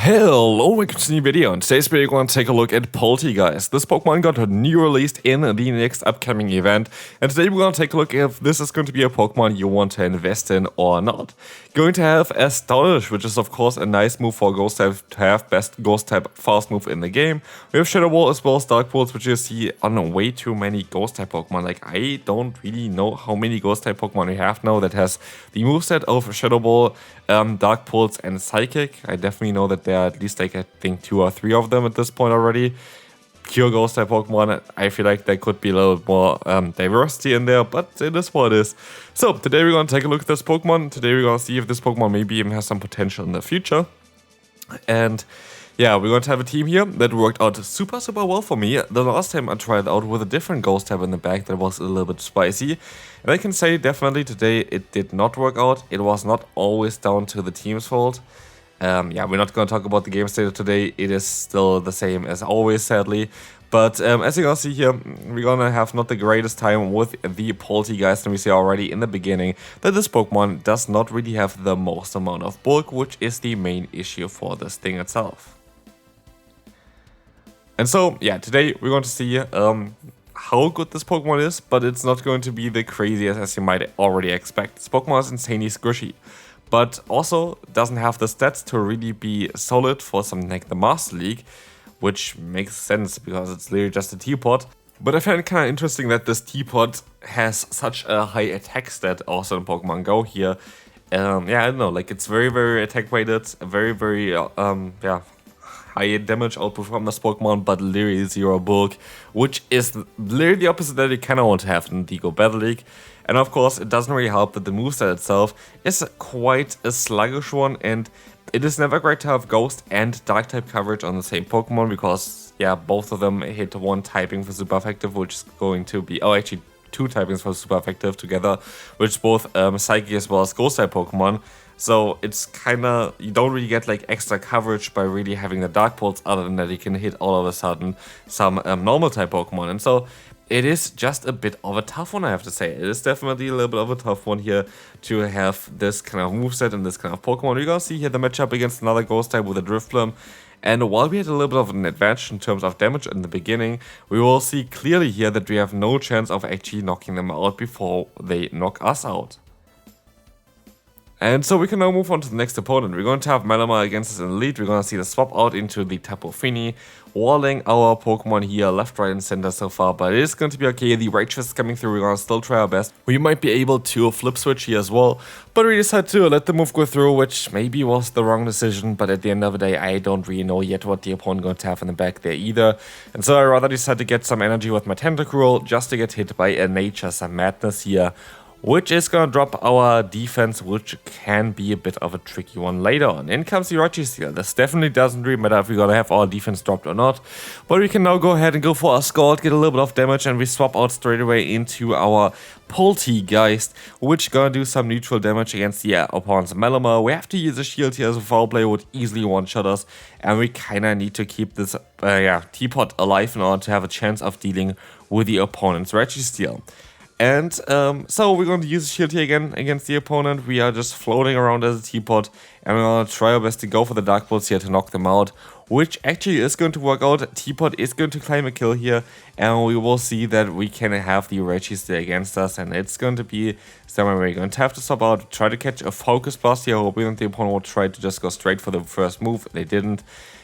Hello, welcome to a new video. In today's video, we're going to take a look at Polteageist. This Pokemon got new released in the next upcoming event, and today we're going to take a look if this is going to be a Pokemon you want to invest in or not. Going to have Astonish, which is of course a nice move for Ghost type to have, best Ghost type fast move in the game. We have Shadow Ball as well as Dark Pulse, which you see on way too many Ghost type Pokemon. Like, I don't really know how many Ghost type Pokemon we have now that has the moveset of Shadow Ball, Dark Pulse and Psychic. I definitely know that there are at least like I think 2 or 3 of them at this point already. Pure Ghost type Pokemon, I feel like there could be a little more diversity in there, but it is what it is. So today we're going to take a look at this Pokemon. Today we're going to see if this Pokemon maybe even has some potential in the future. And yeah, we're going to have a team here that worked out super well for me. The last time I tried out with a different Ghost type in the back that was a little bit spicy. And I can say definitely today it did not work out. It was not always down to the team's fault. Yeah, we're not going to talk about the game state today. It is still the same as always, sadly. But as you can see here, we're going to have not the greatest time with the Polteageist. And we see already in the beginning that this Pokemon does not really have the most amount of bulk, which is the main issue for this thing itself. And so, yeah, today we're going to see how good this Pokemon is, but it's not going to be the craziest as you might already expect. This Pokemon is insanely squishy, but also doesn't have the stats to really be solid for something like the Master League, which makes sense because it's literally just a teapot. But I find it kind of interesting that this teapot has such a high attack stat also in Pokemon Go here. Yeah, I don't know, like it's very attack weighted, very yeah, high damage output from this Pokemon, but literally 0 bulk, which is literally the opposite that you kind of want to have in Digo Battle League. And of course, it doesn't really help that the moveset itself is quite a sluggish one, and it is never great to have Ghost and Dark type coverage on the same Pokemon because, yeah, both of them hit 1 typing for super effective, which is going to be, oh, actually 2 typings for super effective together, which is both Psychic as well as Ghost type Pokemon. So it's kind of, you don't really get like extra coverage by really having the Dark Pulse, other than that you can hit all of a sudden some normal type Pokemon. And so it is just a bit of a tough one, I have to say. It is definitely a little bit of a tough one here to have this kind of moveset and this kind of Pokemon. You're gonna see here the matchup against another Ghost type with a Drifloon. And while we had a little bit of an advantage in terms of damage in the beginning, we will see clearly here that we have no chance of actually knocking them out before they knock us out. And so we can now move on to the next opponent. We're going to have Malamar against us in Elite. We're going to see the swap out into the Tapu Fini, walling our Pokemon here left, right, and center so far. But it is going to be okay. The Rage Fist is coming through. We're going to still try our best. We might be able to flip switch here as well. But we decided to let the move go through, which maybe was the wrong decision. But at the end of the day, I don't really know yet what the opponent going to have in the back there either. And so I rather decided to get some energy with my Tentacruel just to get hit by a Nature's Madness here, which is going to drop our defense, which can be a bit of a tricky one later on. In comes the Registeel. This definitely doesn't really matter if we're going to have our defense dropped or not. But we can now go ahead and go for a Scald, get a little bit of damage, and we swap out straight away into our Polteageist, which is going to do some neutral damage against the opponent's Malamar. We have to use a shield here as a foul play would easily one-shot us, and we kind of need to keep this teapot alive in order to have a chance of dealing with the opponent's Registeel. And so we're going to use a shield here again against the opponent. We are just floating around as a teapot, and we're going to try our best to go for the Dark Pulse here to knock them out, which actually is going to work out. Teapot is going to claim a kill here, and we will see that we can have the Registeel against us, and it's going to be somewhere we're going to have to swap out, try to catch a Focus Blast here, hoping that the opponent will try to just go straight for the first move. They didn't.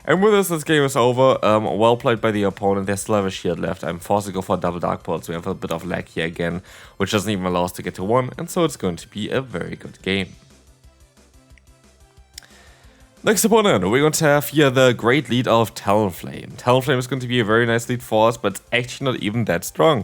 And with this game is over. Well played by the opponent. They still have a shield left. I'm forced to go for a double Dark Pulse. We have a bit of lag here again, which doesn't even allow us to get to 1. And so it's going to be a very good game. Next opponent, we're going to have here the great lead of Talonflame. Talonflame is going to be a very nice lead for us, but it's actually not even that strong.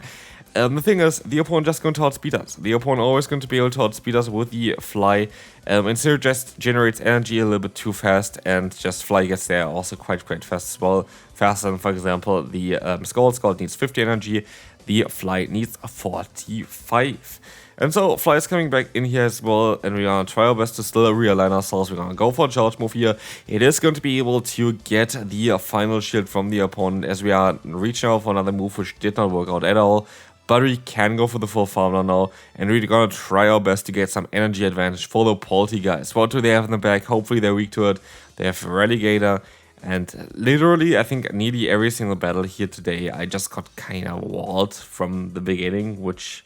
The thing is, the opponent just going to outspeed us. The opponent always going to be able to outspeed us with the Fly. Instead just generates energy a little bit too fast, and just Fly gets there also quite fast as well. Faster than, for example, the Scald. Scald needs 50 energy. The Fly needs 45. And so Fly is coming back in here as well, and we're going to try our best to still realign ourselves. We're going to go for a charge move here. It is going to be able to get the final shield from the opponent, as we are reaching out for another move which did not work out at all. but we can go for the full farmer now, and we're gonna try our best to get some energy advantage for the Polteageist. What do they have in the back? Hopefully they're weak to it. They have Relegator, and literally I think nearly every single battle here today I just got kind of walled from the beginning, which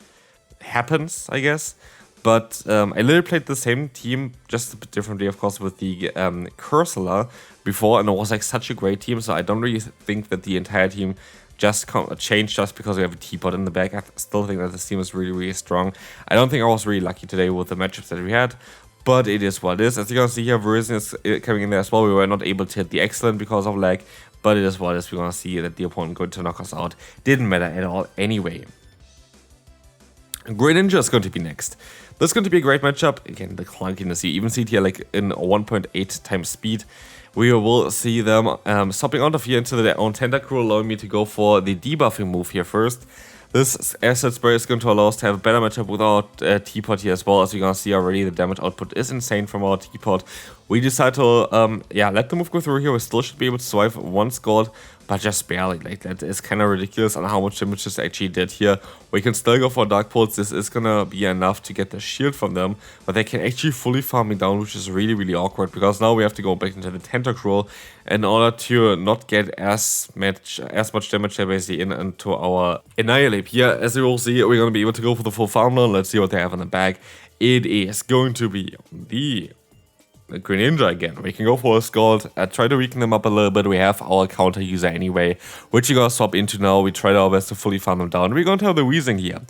happens, I guess. But I literally played the same team, just a bit differently, of course, with the Cursor before, and it was like such a great team, so I don't really think that the entire team just changed just because we have a teapot in the back. I still think that this team is really, really strong. I don't think I was really lucky today with the matchups that we had, but it is what it is. As you can see here, Verizon is coming in there as well. We were not able to hit the excellent because of lag, but it is what it is. We're going to see that the opponent going to knock us out. Didn't matter at all anyway. Greninja is going to be next. This is going to be a great matchup. Again, the clunkiness, you even see it here like in 1.8 times speed. We will see them stopping out of here into their own Tentacruel, allowing me to go for the debuffing move here first. This asset spray is going to allow us to have a better matchup with our teapot here as well. As you're going to see already, the damage output is insane from our teapot. We decide to let the move go through here. We still should be able to survive one Scald, but just barely. Like, that is kind of ridiculous on how much damage this actually did here. We can still go for Dark Pulse. This is going to be enough to get the shield from them, but they can actually fully farm me down, which is really, really awkward, because now we have to go back into the Tentacruel in order to not get as much damage there basically into our Annihilate. Here, as you will see, we're going to be able to go for the full farm now. Let's see what they have in the bag. It is going to be the Greninja again. We can go for a Scald, try to weaken them up a little bit. We have our counter user anyway, which we're gonna swap into now. We tried our best to fully farm them down. We're going to have the Weezing here.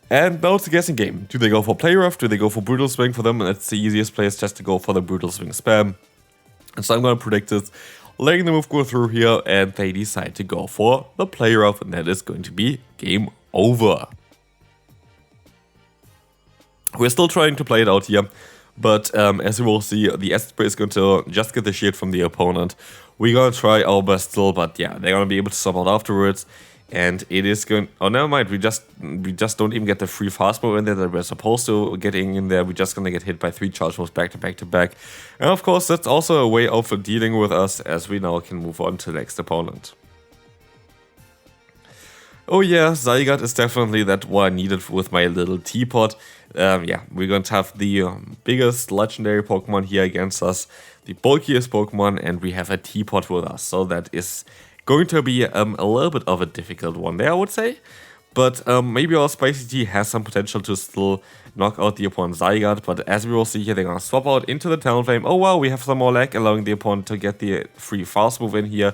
And now it's a guessing game. Do they go for Play Rough? Do they go for Brutal Swing for them? And it's the easiest place just to go for the Brutal Swing spam. And so I'm gonna predict this, letting the move go through here, and they decide to go for the Play Rough, and that is going to be game over. We're still trying to play it out here. But as you will see, the Acid Spray is going to just get the shield from the opponent. We're going to try our best still, but yeah, they're going to be able to stop out afterwards. And it is going... Oh, never mind, we just don't even get the free fast move in there that we're supposed to getting in there. We're just going to get hit by 3 charge moves back to back to back. And of course, that's also a way of dealing with us, as we now can move on to the next opponent. Oh yeah, Zygarde is definitely that what I needed with my little teapot. Yeah, we're going to have the biggest legendary Pokemon here against us, the bulkiest Pokemon, and we have a teapot with us. So that is going to be a little bit of a difficult one there, I would say. But maybe our Spicy Tea has some potential to still knock out the opponent's Zygarde. But as we will see here, they're going to swap out into the Talonflame. Oh wow, we have some more lag, allowing the opponent to get the free fast move in here.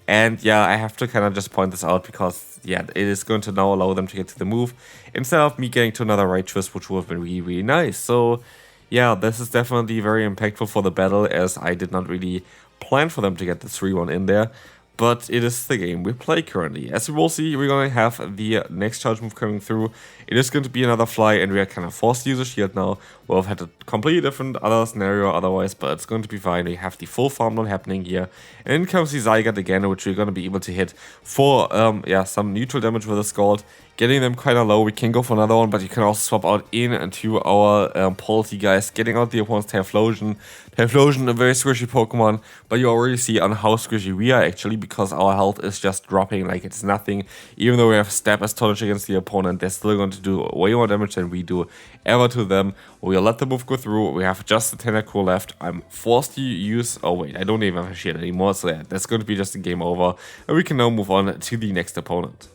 And yeah, I have to kind of just point this out because, yeah, it is going to now allow them to get to the move instead of me getting to another right twist, which would have been really, really nice. So yeah, this is definitely very impactful for the battle, as I did not really plan for them to get the 3-1 in there. But it is the game we play currently. As we will see, we're going to have the next charge move coming through. It is going to be another fly, and we are kind of forced to use a shield now. We'll have had a completely different other scenario otherwise, but it's going to be fine. We have the full farm not happening here. And in comes the Zygarde again, which we're going to be able to hit for yeah, some neutral damage with a Scald. Getting them kind of low, we can go for another one, but you can also swap out into our Polteageist, getting out the opponent's Typhlosion. Typhlosion, a very squishy Pokemon, but you already see on how squishy we are actually, because our health is just dropping like it's nothing. Even though we have Stab Astonishing against the opponent, they're still going to do way more damage than we do ever to them. We'll let the move go through. We have just the Tentacruel left. I'm forced to use... Oh wait, I don't even have a shield anymore, so yeah, that's going to be just a game over. And we can now move on to the next opponent.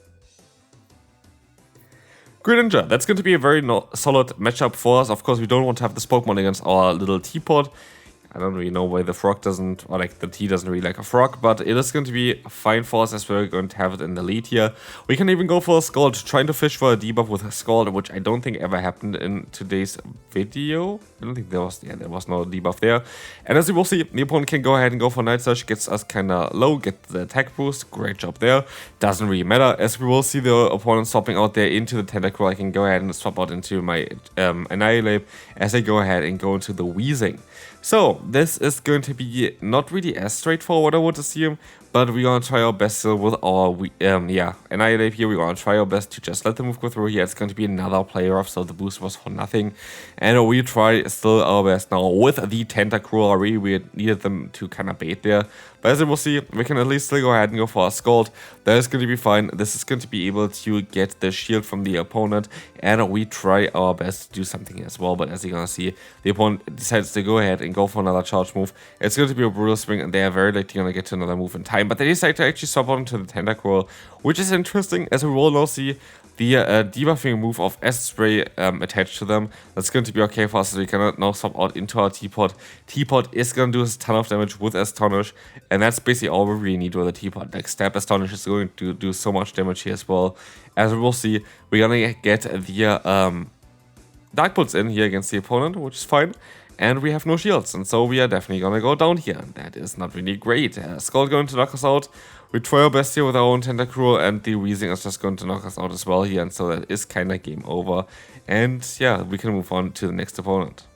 Greninja, that's going to be a very solid matchup for us. Of course, we don't want to have this Pokemon against our little teapot. I don't really know why the frog doesn't, or like the tea doesn't really like a frog, but it is going to be fine for us as we're going to have it in the lead here. We can even go for a Scald, trying to fish for a debuff with a Scald, which I don't think ever happened in today's video. I don't think there was, yeah, there was no debuff there. And as you will see, the opponent can go ahead and go for Night Surge, gets us kind of low, get the attack boost, great job there. Doesn't really matter, as we will see the opponent swapping out there into the Tentacruel. I can go ahead and swap out into my Annihilate as I go ahead and go into the Weezing. So, this is going to be not really as straightforward, I would assume, but we're gonna try our best still with our, yeah, Annihilate here. We're gonna try our best to just let the move go through here. It's going to be another player off, so the boost was for nothing. And we try still our best now with the Tentacruel. I really needed them to kind of bait there, But as you will see, we can at least still go ahead and go for a Scald. That is going to be fine. This is going to be able to get the shield from the opponent, and we try our best to do something as well. But as you're going to see, the opponent decides to go ahead and go for another charge move. It's going to be a brutal swing, and they are very likely going to get to another move in time. But they decide to actually swap onto the Tentacruel, which is interesting, as we will now see the debuffing move of S-Spray attached to them. That's going to be okay for us, so we can now swap out into our Teapot. Teapot is going to do a ton of damage with Astonish, and that's basically all we really need with a Teapot. Like, Stab Astonish is going to do so much damage here as well. As we will see, we're going to get the Dark Bolts in here against the opponent, which is fine. And we have no shields, and so we are definitely going to go down here. And that is not really great. Skull going to knock us out. We try our best here with our own Tentacruel, and the Weezing is just going to knock us out as well here. And so that is kind of game over. And yeah, we can move on to the next opponent.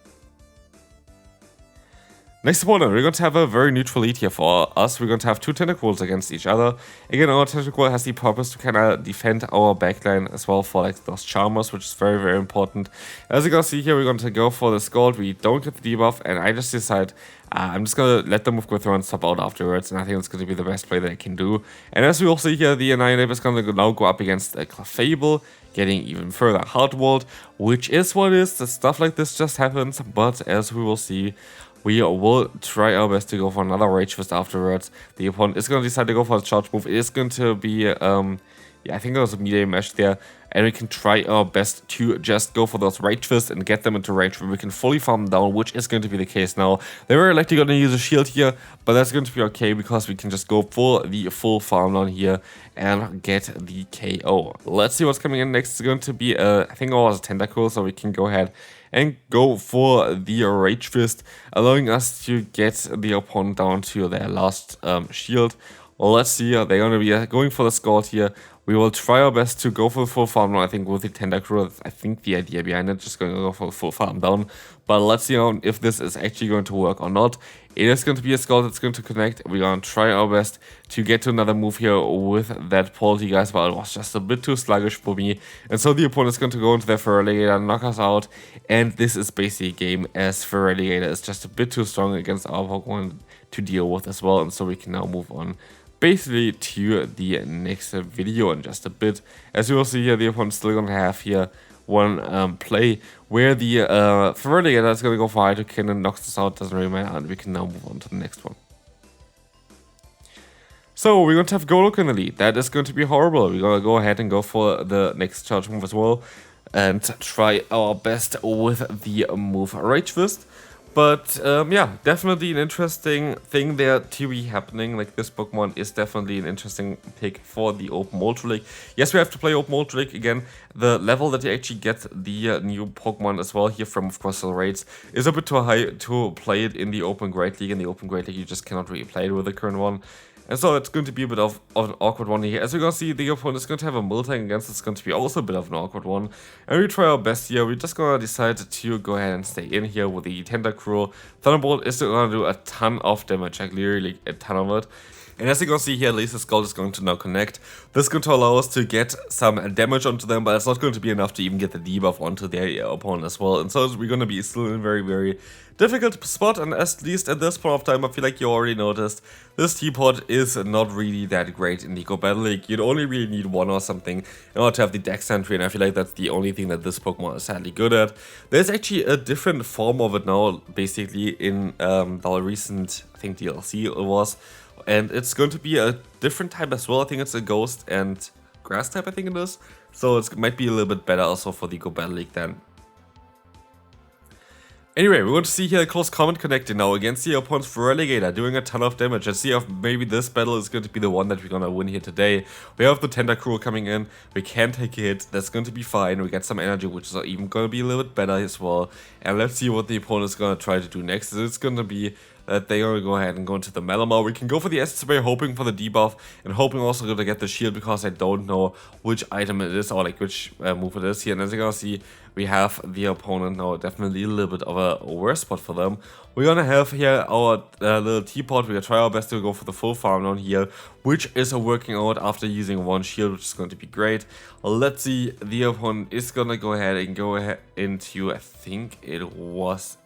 Next opponent, we're going to have a very neutral lead here for us. We're going to have two Tentacruels against each other. Again, our Tentacruel has the purpose to kind of defend our backline as well for like those Charmers, which is very, very important. As you can see here, we're going to go for the Scald. We don't get the debuff, and I just decide I'm just going to let the move go through and stop out afterwards, and I think it's going to be the best play that I can do. And as we all see here, the Annihilate is going to now go up against a Clefable, getting even further hardwalled, which is what it is. Stuff like this just happens, but as we will see, we will try our best to go for another Rage Fist afterwards. The opponent is going to decide to go for a charge move. It is going to be, yeah, I think there was a medium mesh there. And we can try our best to just go for those Rage Fists and get them into range where we can fully farm them down, which is going to be the case now. They were likely going to use a shield here, but that's going to be okay because we can just go for the full farm down here and get the KO. Let's see what's coming in next. It's going to be, I think it was a Tentacruel, so we can go ahead and go for the Rage Fist, allowing us to get the opponent down to their last shield. Well, let's see, they're going to be going for the Scald here. We will try our best to go for the full farm down. I think with the Tentacruel, I think the idea behind it, just going to go for the full farm down. But let's see if this is actually going to work or not. It is going to be a Scald that's going to connect. We're going to try our best to get to another move here with that Polteageist, but it was just a bit too sluggish for me. And so the opponent is going to go into their Feraligatr, knock us out. And this is basically a game as Feraligatr is just a bit too strong against our Pokemon to deal with as well. And so we can now move on basically to the next video in just a bit. As you will see here, the opponent's still going to have here one play where the Feraligatr is going to go for Hydro Cannon, knocks us out, doesn't really matter, and we can now move on to the next one. So we're going to have Golok in the lead. That is going to be horrible. We're going to go ahead and go for the next charge move as well and try our best with the move Rage Fist. But yeah, definitely an interesting thing there to be happening. Like, this Pokemon is definitely an interesting pick for the Open Ultra League. Yes, we have to play Open Ultra League again. The level that you actually get the new Pokemon as well here from, of course, the raids is a bit too high to play it in the Open Great League. In the Open Great League, you just cannot really play it with the current one. And so it's going to be a bit of an awkward one here. As you're going to see, the opponent is going to have a Miltank against. It's going to be also a bit of an awkward one. And we try our best here. We're just going to decide to go ahead and stay in here with the Tentacruel. Thunderbolt is going to do a ton of damage, like literally a ton of it. And as you can see here, at least the Scald is going to now connect. This is going to allow us to get some damage onto them, but it's not going to be enough to even get the debuff onto their opponent as well. And so we're going to be still in a very, very difficult spot, and at least at this point of time, I feel like you already noticed, this Teapot is not really that great in the Go Battle League. You'd only really need one or something in order to have the Dex entry, and I feel like that's the only thing that this Pokemon is sadly good at. There's actually a different form of it now, basically, in the recent, I think, DLC it was, and it's going to be a different type as well. I think it's a Ghost and Grass type, I think it is, so it might be a little bit better also for the Go Battle League then. Anyway, we're going to see here a close comment connecting now against the opponent's Feraligatr, doing a ton of damage. Let's see if maybe this battle is going to be the one that we're going to win here today. We have the Tentacruel coming in, we can take a hit, that's going to be fine. We get some energy, which is even going to be a little bit better as well. And let's see what the opponent is going to try to do next. It's going to be that they're going to go ahead and go into the Malamar. We can go for the S-Spray, hoping for the debuff, and hoping also to get the shield, because I don't know which item it is, or like which move it is here. And as you're going to see, we have the opponent now definitely a little bit of a worse spot for them. We're going to have here our little Teapot. We're going to try our best to go for the full farm down here, which is working out after using one shield, which is going to be great. Let's see, the opponent is going to go ahead and into, I think it was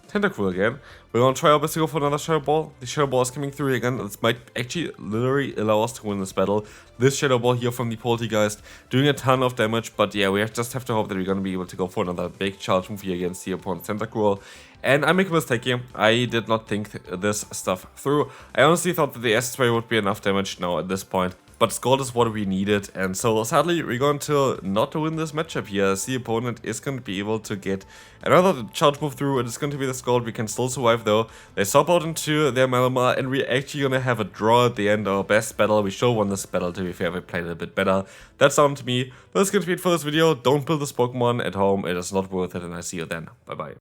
Tentacruel again. We're gonna try our best to go for another Shadow Ball. The Shadow Ball is coming through again. This might actually literally allow us to win this battle. This Shadow Ball here from the Polteageist doing a ton of damage, but yeah, we just have to hope that we're gonna be able to go for another big charge move here against the opponent Tentacruel. And I make a mistake here. I did not think this stuff through. I honestly thought that the S-Spray would be enough damage now at this point. But Scald is what we needed, and so sadly we're going to not win this matchup here, as the opponent is going to be able to get another charge move through. It is going to be the Scald. We can still survive though. They swap out into their Malamar, and we're actually going to have a draw at the end. Our best battle. We should have won this battle, to be fair. We played it a bit better. That's down to me. But that's going to be it for this video. Don't build this Pokemon at home. It is not worth it, and I see you then. Bye bye.